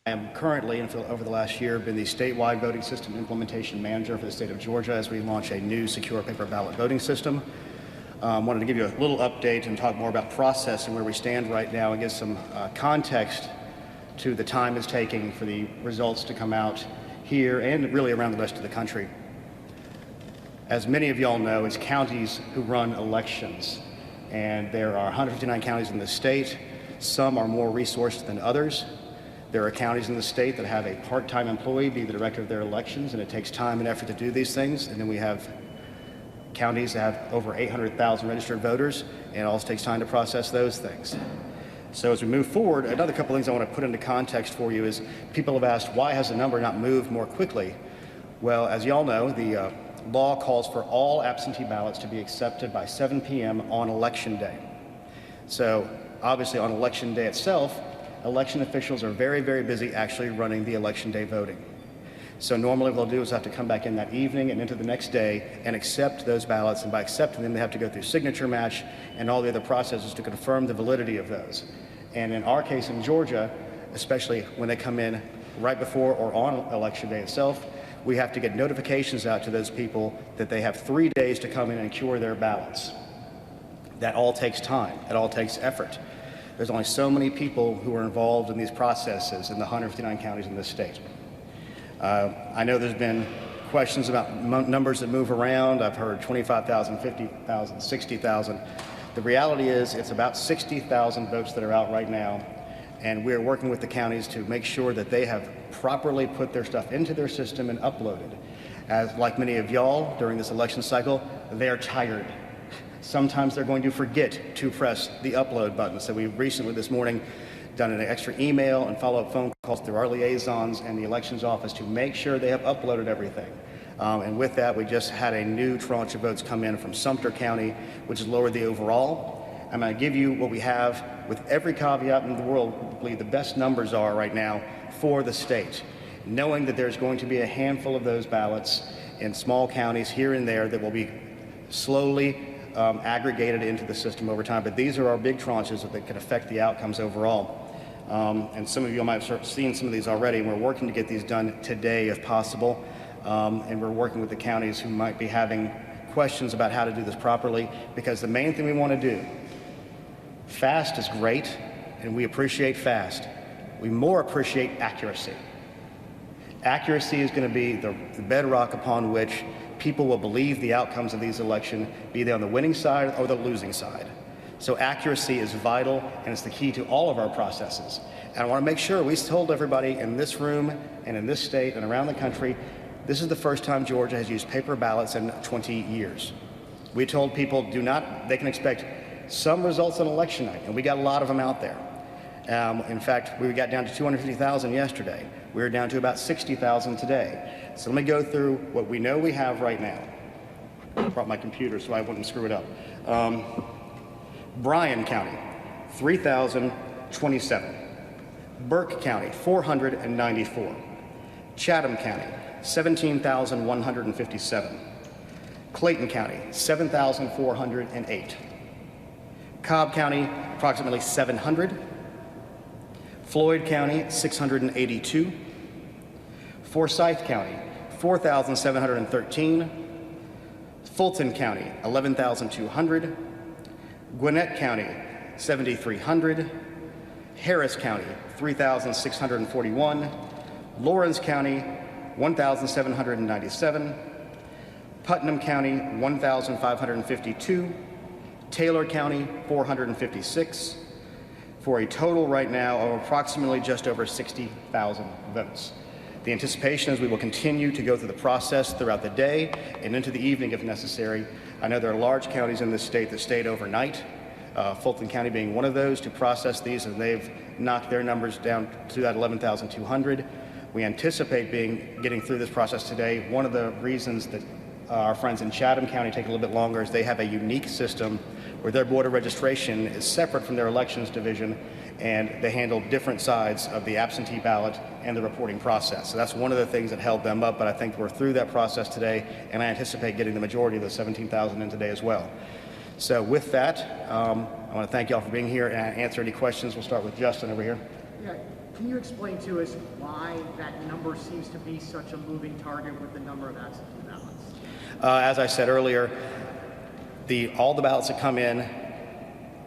I am currently, and over the last year, been the statewide voting system implementation manager for the state of Georgia as we launch a new secure paper ballot voting system. Wanted to give you a little update and talk more about process and where we stand right now and give some context to the time it's taking for the results to come out here and really around the rest of the country. As many of y'all know, it's counties who run elections, and there are 159 counties in the state. Some are more resourced than others. There are counties in the state that have a part-time employee be the director of their elections, and it takes time and effort to do these things. And then we have counties that have over 800,000 registered voters, and it also takes time to process those things. So as we move forward, another couple things I want to put into context for you is people have asked, why has the number not moved more quickly? Well, as y'all know, the law calls for all absentee ballots to be accepted by 7 p.m. on Election Day. So obviously on Election Day itself, election officials are very, very busy actually running the Election Day voting. So normally what they'll do is have to come back in that evening and into the next day and accept those ballots, and by accepting them they have to go through signature match and all the other processes to confirm the validity of those. And in our case in Georgia, especially when they come in right before or on Election Day itself, we have to get notifications out to those people that they have 3 days to come in and cure their ballots. That all takes time, it all takes effort. There's only so many people who are involved in these processes in the 159 counties in this state. I know there's been questions about numbers that move around. I've heard 25,000, 50,000, 60,000. The reality is it's about 60,000 votes that are out right now, and we're working with the counties to make sure that they have properly put their stuff into their system and uploaded. As like many of y'all during this election cycle, they're tired. Sometimes they're going to forget to press the upload button. So we recently this morning done an extra email and follow-up phone calls through our liaisons and the elections office to make sure they have uploaded everything. And with that, we just had a new tranche of votes come in from Sumter County, which has lowered the overall. I'm going to give you what we have with every caveat in the world. I believe the best numbers are right now for the state, knowing that there's going to be a handful of those ballots in small counties here and there that will be slowly aggregated into the system over time, but these are our big tranches that can affect the outcomes overall. And some of you might have seen some of these already, and we're working to get these done today if possible. And we're working with the counties who might be having questions about how to do this properly, because the main thing we want to do, fast is great, and we appreciate fast. We more appreciate accuracy. Accuracy is going to be the bedrock upon which people will believe the outcomes of these elections, be they on the winning side or the losing side. So accuracy is vital, and it's the key to all of our processes. And I want to make sure we told everybody in this room and in this state and around the country, this is the first time Georgia has used paper ballots in 20 years. We told people they can expect some results on election night, and we got a lot of them out there. In fact, we got down to 250,000 yesterday. We're down to about 60,000 today. So let me go through what we know we have right now. I brought my computer so I wouldn't screw it up. Bryan County, 3,027. Burke County, 494. Chatham County, 17,157. Clayton County, 7,408. Cobb County, approximately 700. Floyd County, 682. Forsyth County, 4,713. Fulton County, 11,200. Gwinnett County, 7,300. Harris County, 3,641. Lawrence County, 1,797. Putnam County, 1,552. Taylor County, 456. For a total right now of approximately just over 60,000 votes. The anticipation is we will continue to go through the process throughout the day and into the evening if necessary. I know there are large counties in this state that stayed overnight, Fulton County being one of those, to process these, and they've knocked their numbers down to that 11,200. We anticipate getting through this process today. One of the reasons that our friends in Chatham County take a little bit longer is they have a unique system where their board of registration is separate from their elections division, and they handle different sides of the absentee ballot and the reporting process. So that's one of the things that held them up, but I think we're through that process today, and I anticipate getting the majority of those 17,000 in today as well. So with that, I want to thank y'all for being here and answer any questions. We'll start with Justin over here. Yeah, Can you explain to us why that number seems to be such a moving target with the number of absentee ballots? As I said earlier, all the ballots that come in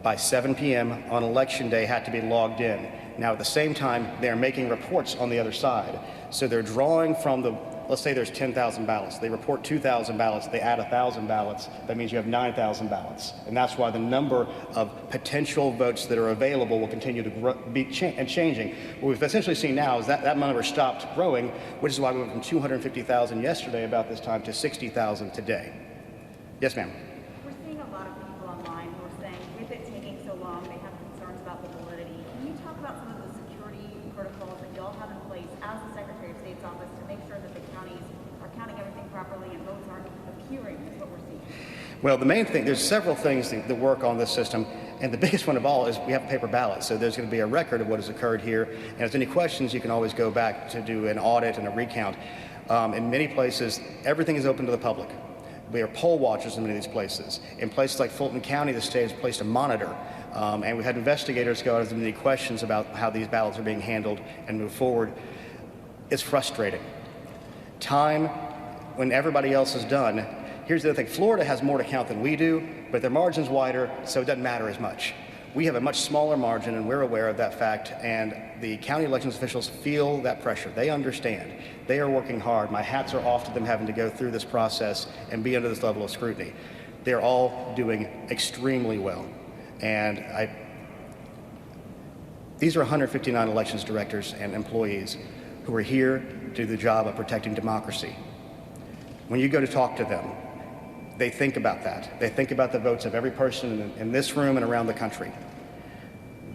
by 7 p.m. on election day had to be logged in. Now, at the same time, they're making reports on the other side. So they're drawing from let's say there's 10,000 ballots. They report 2,000 ballots. They add 1,000 ballots. That means you have 9,000 ballots. And that's why the number of potential votes that are available will continue to be changing. What we've essentially seen now is that number stopped growing, which is why we went from 250,000 yesterday about this time to 60,000 today. Yes, ma'am. We're seeing a lot of people online who are saying, with it taking so long, they have concerns about the validity. Can you talk about some of the security protocols that y'all have in place as the Secretary of State's office to make sure that the counties are counting everything properly and votes aren't appearing is what we're seeing? Well, the main thing, there's several things that work on this system, and the biggest one of all is we have a paper ballot, so there's going to be a record of what has occurred here, and if there's any questions, you can always go back to do an audit and a recount. In many places, everything is open to the public. We are poll watchers in many of these places. In places like Fulton County, the state has placed a monitor, and we had investigators go out and ask many questions about how these ballots are being handled and move forward. It's frustrating. Time, when everybody else is done. Here's the other thing, Florida has more to count than we do, but their margin's wider, so it doesn't matter as much. We have a much smaller margin, and we're aware of that fact, and the county elections officials feel that pressure. They understand. They are working hard. My hats are off to them having to go through this process and be under this level of scrutiny. They're all doing extremely well. And these are 159 elections directors and employees who are here to do the job of protecting democracy. When you go to talk to them, they think about that. They think about the votes of every person in this room and around the country.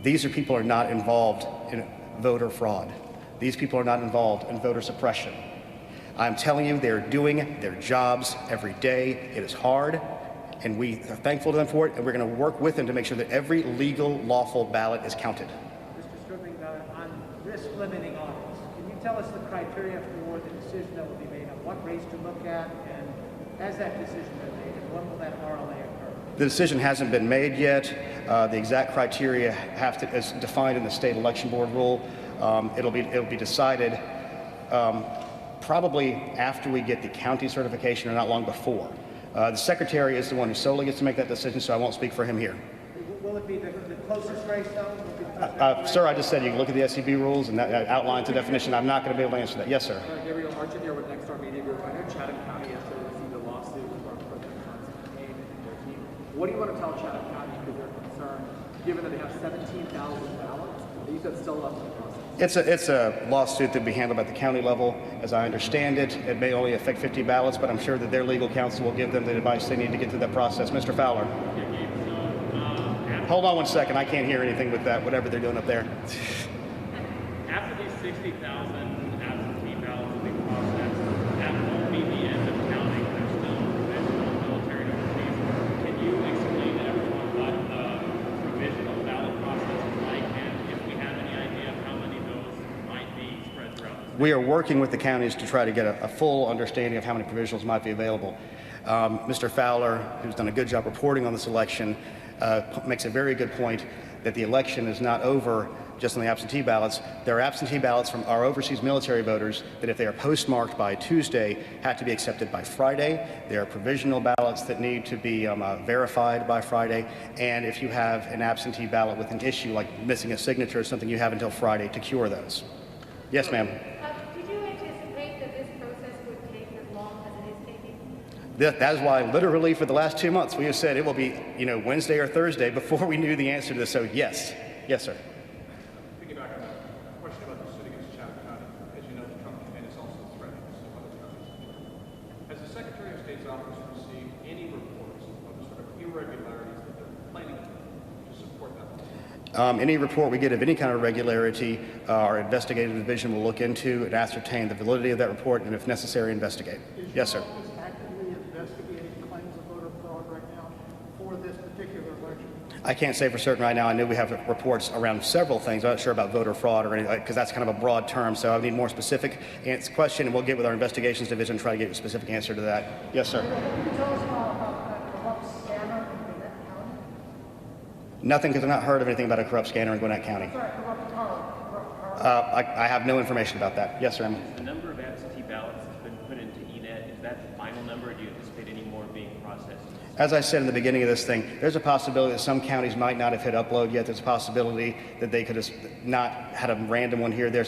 These people are not involved in voter fraud. These people are not involved in voter suppression. I'm telling you, they're doing their jobs every day. It is hard, and we are thankful to them for it, and we're going to work with them to make sure that every legal, lawful ballot is counted. Mr. Stripling, on risk limiting audits, can you tell us the criteria for the decision that will be made on what race to look at, and has that decision been made, and when will that RLA occur? The decision hasn't been made yet. The exact criteria is defined in the state election board rule. It'll be decided probably after we get the county certification or not long before. The secretary is the one who solely gets to make that decision, so I won't speak for him here. Will it be the closest race, though? Sir, I just said you can look at the SCB rules, and that outlines the definition. I'm not going to be able to answer that. Yes, sir. Gabriel Archer here with Next Door Media Group. I know Chatham County yesterday received a lawsuit from President Trump's campaign and their team. What do you want to tell Chatham County because they're concerned, given that they have 17,000 ballots, that you said still left in the process? It's a lawsuit that will be handled at the county level. As I understand it, it may only affect 50 ballots, but I'm sure that their legal counsel will give them the advice they need to get through that process. Mr. Fowler. Hold on one second. I can't hear anything with that, whatever they're doing up there. After these 60,000 absentee ballots will be processed, that won't be the end of counting. There's still provisional military overseas. Can you explain to everyone what the provisional ballot process is like, and if we have any idea of how many of those might be spread throughout the state? We are working with the counties to try to get a full understanding of how many provisionals might be available. Mr. Fowler, who's done a good job reporting on this election, makes a very good point that the election is not over just on the absentee ballots. There are absentee ballots from our overseas military voters that, if they are postmarked by Tuesday, have to be accepted by Friday. There are provisional ballots that need to be verified by Friday. And if you have an absentee ballot with an issue like missing a signature or something, you have until Friday to cure those. Yes, ma'am. Did you anticipate that this process would take as long as it is taking? That is why, literally, for the last 2 months, we have said it will be, Wednesday or Thursday before we knew the answer to this. So, yes. Yes, sir. Piggyback on that question about the suit against Chatham County. As you know, the Trump campaign is also threatening to sue other counties. Has the Secretary of State's office received any reports of the sort of irregularities that they're planning to support that? Any report we get of any kind of irregularity, our investigative division will look into and ascertain the validity of that report, and if necessary, investigate. Yes, sir. Is actively investigating claims of voter fraud right now for this particular election? I can't say for certain right now. I know we have reports around several things. I'm not sure about voter fraud or anything, because that's kind of a broad term. So I need more specific question, and we'll get with our investigations division and try to get a specific answer to that. Yes, sir. Can you tell us about that corrupt scanner in Gwinnett County? Nothing, because I've not heard of anything about a corrupt scanner in Gwinnett County. Sorry, corrupt card. I have no information about that. Yes, sir, Emma. The number of absentee ballots that's been put into ENET, is that the final number, or do you anticipate any more being processed? As I said in the beginning of this thing, there's a possibility that some counties might not have hit upload yet. There's a possibility that they could have not had a random one here or there.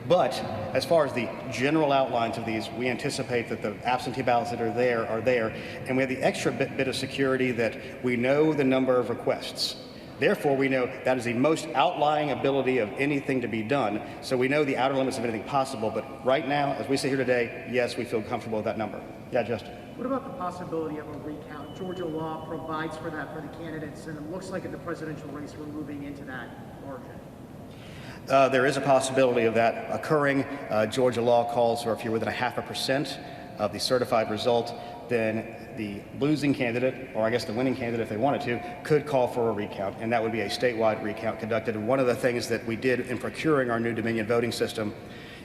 But as far as the general outlines of these, we anticipate that the absentee ballots that are there, and we have the extra bit of security that we know the number of requests. Therefore, we know that is the most outlying ability of anything to be done. So we know the outer limits of anything possible. But right now, as we sit here today, yes, we feel comfortable with that number. Yeah, Justin. What about the possibility of a recount? Georgia law provides for that for the candidates, and it looks like in the presidential race we're moving into that margin. There is a possibility of that occurring. Georgia law calls for if you're within 0.5% of the certified result, then the losing candidate, or I guess the winning candidate if they wanted to, could call for a recount, and that would be a statewide recount conducted. And one of the things that we did in procuring our new Dominion voting system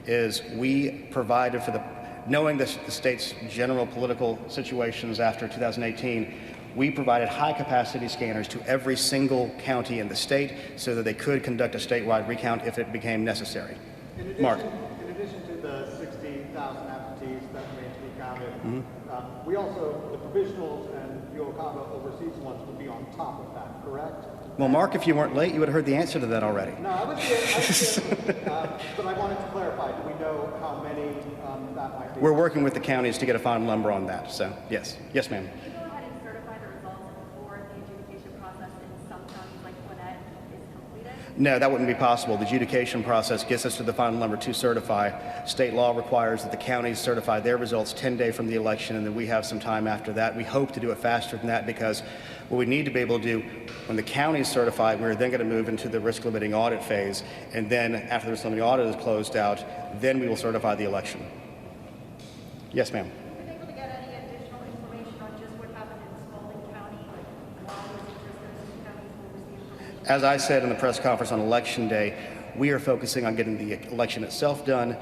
is we provided for knowing the state's general political situations after 2018, we provided high-capacity scanners to every single county in the state so that they could conduct a statewide recount if it became necessary. Mark. In addition to the 60,000 absentees that remain to be counted, we also, the provisionals and UOCAVA overseas ones would be on top of that, correct? Well, Mark, if you weren't late, you would have heard the answer to that already. No, I was good, but I wanted to clarify. Do we know how many that might be? We're working with the counties to get a final number on that, so yes. Yes, ma'am. Can you go ahead and certify the results before the adjudication process in some counties like Gwinnett is completed? No, that wouldn't be possible. The adjudication process gets us to the final number to certify. State law requires that the counties certify their results 10 days from the election, and then we have some time after that. We hope to do it faster than that because what we need to be able to do when the counties certify, we're then going to move into the risk limiting audit phase, and then after the risk limiting audit is closed out, then we will certify the election. Yes, ma'am. Were you able to get any additional information on just what happened in Spalding County, like why was it just those two counties who received information? As I said in the press conference on Election Day, we are focusing on getting the election itself done.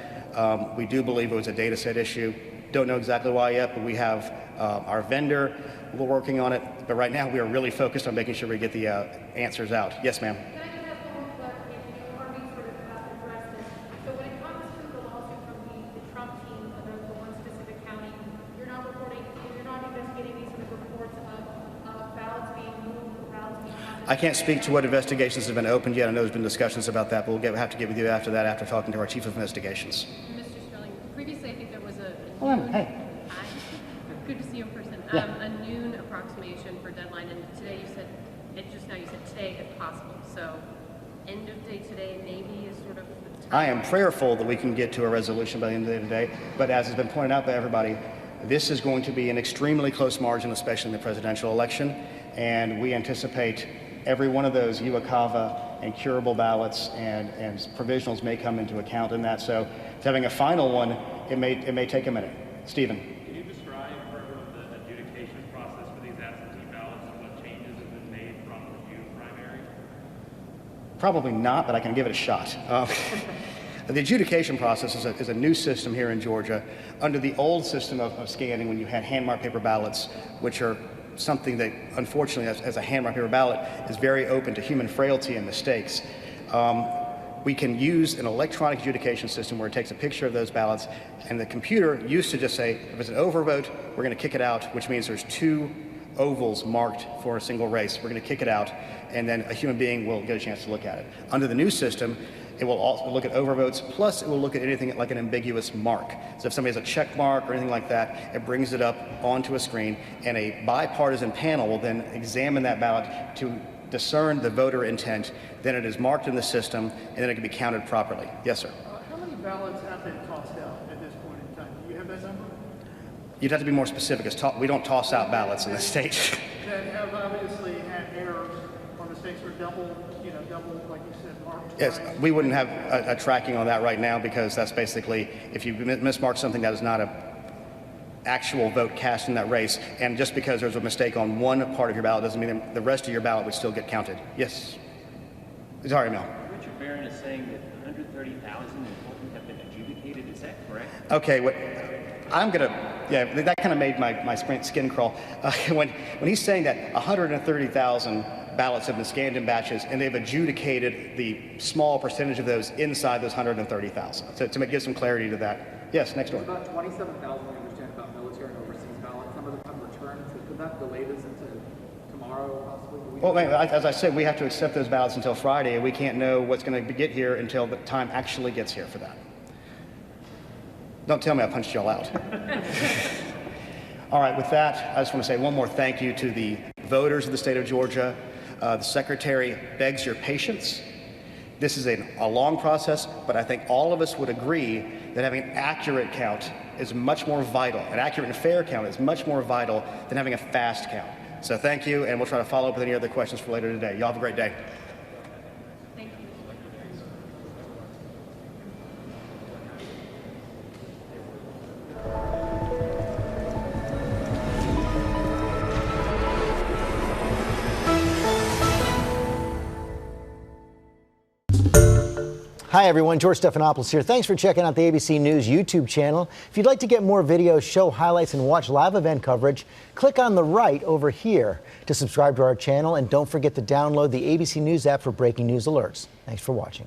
We do believe it was a data set issue. Don't know exactly why yet, but we have our vendor. We're working on it. But right now, we are really focused on making sure we get the answers out. Yes, ma'am. Can I just ask one more clarification? You already sort of addressed this. So when it comes to the lawsuit from the Trump team, the one specific county, you're not investigating these sort of reports of ballots being moved, ballots being counted? I can't speak to what investigations have been opened yet. I know there's been discussions about that, but we'll have to get with you after that, after talking to our chief of investigations. Mr. Sterling, previously I think there was a Oh, noon, hey. Hi. Good to see you in person. Yeah. A noon approximation for deadline, and today you said, just now you said today if possible. So end of day today maybe is sort of the time. I am prayerful that we can get to a resolution by the end of the day, but as has been pointed out by everybody, this is going to be an extremely close margin, especially in the presidential election, and we anticipate every one of those UOCAVA and curable ballots and provisionals may come into account in that. So having a final one, it may take a minute. Stephen. Can you describe further the adjudication process for these absentee ballots and what changes have been made from the June primary? Probably not, but I can give it a shot. The adjudication process is a new system here in Georgia. Under the old system of scanning, when you had hand-marked paper ballots, which are something that, unfortunately, as a hand-marked paper ballot, is very open to human frailty and mistakes. We can use an electronic adjudication system where it takes a picture of those ballots, and the computer used to just say, if it's an overvote, we're going to kick it out, which means there's 2 ovals marked for a single race. We're going to kick it out, and then a human being will get a chance to look at it. Under the new system, it will also look at overvotes, plus it will look at anything like an ambiguous mark. So if somebody has a check mark or anything like that, it brings it up onto a screen, and a bipartisan panel will then examine that ballot to discern the voter intent. Then it is marked in the system, and then it can be counted properly. Yes, sir. How many ballots have been tossed out at this point in time? Do you have that number? You'd have to be more specific, as we don't toss out ballots in the state. That have obviously had errors or mistakes or double, like you said, marked. Yes, twice. we wouldn't have a tracking on that right now because that's basically, if you mismark something that is not a actual vote cast in that race, and just because there's a mistake on one part of your ballot doesn't mean the rest of your ballot would still get counted. Yes. Sorry, Mel. Richard Barron is saying that 130,000 important have been adjudicated. Is that correct? Okay, that kind of made my skin crawl. When he's saying that 130,000 ballots have been scanned in batches, and they've adjudicated the small percentage of those inside those 130,000. So to give some clarity to that. Yes, next door. About 27,000, we understand, about military and overseas ballots. Some of them have returned. So could that delay this into tomorrow, possibly? Well, as I said, we have to accept those ballots until Friday, and we can't know what's going to get here until the time actually gets here for that. Don't tell me I punched y'all out. All right, with that, I just want to say one more thank you to the voters of the state of Georgia. The Secretary begs your patience. This is a long process, but I think all of us would agree that having an accurate count is much more vital. An accurate and fair count is much more vital than having a fast count. So thank you, and we'll try to follow up with any other questions for later today. Y'all have a great day. Thank you. Hi everyone, George Stephanopoulos here. Thanks for checking out the ABC News YouTube channel. If you'd like to get more videos, show highlights, and watch live event coverage, click on the right over here to subscribe to our channel, and don't forget to download the ABC News app for breaking news alerts. Thanks for watching.